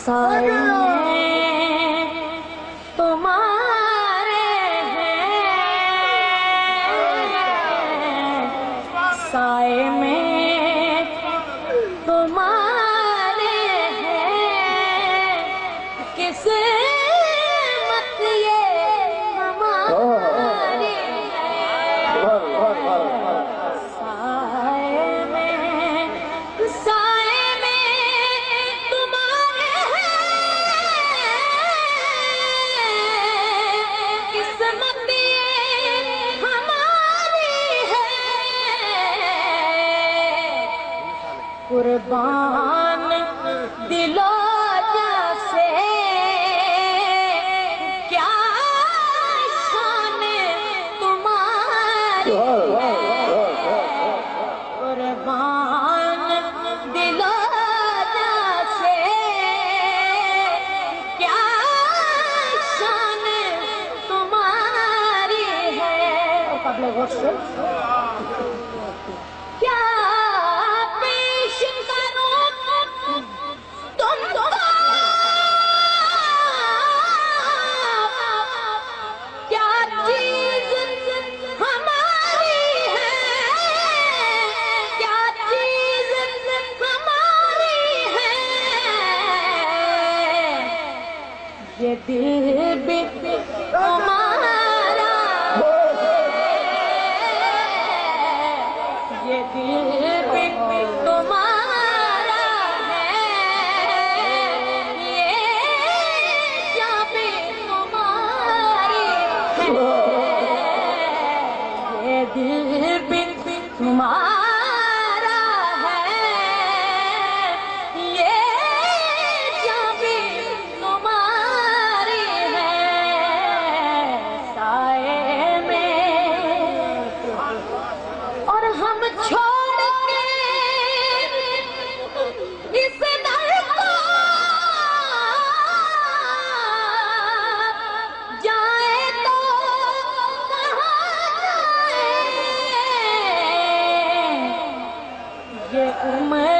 سائے میں تمہارے ہیں، سائے میں تمہارے ہیں، قسمت یہ ہماری ہے، سائے میں تمہارے ہیں، قسمت یہ ہماری ہے، قربان دل و جاں سے کیا شان تمہاری ہے، قربان دل و جاں سے کیا شان تمہاری ہے، اور قبل غور سے کیا پیش کروں تم کو، کیا چیز ہماری ہے، کیا چیز ہماری ہے، یہ دل بھی تمہارا ہے، یہ دل بھی تمہارا ہے، یہ جاں بھی تمہاری ہے، یہ دل بھی تمہارا ہے، یہ جاں بھی تمہاری ہے، سائے میں اور ہم چھوڑ کے اس در کو جائیں تو کہاں جائیں، یہ عمر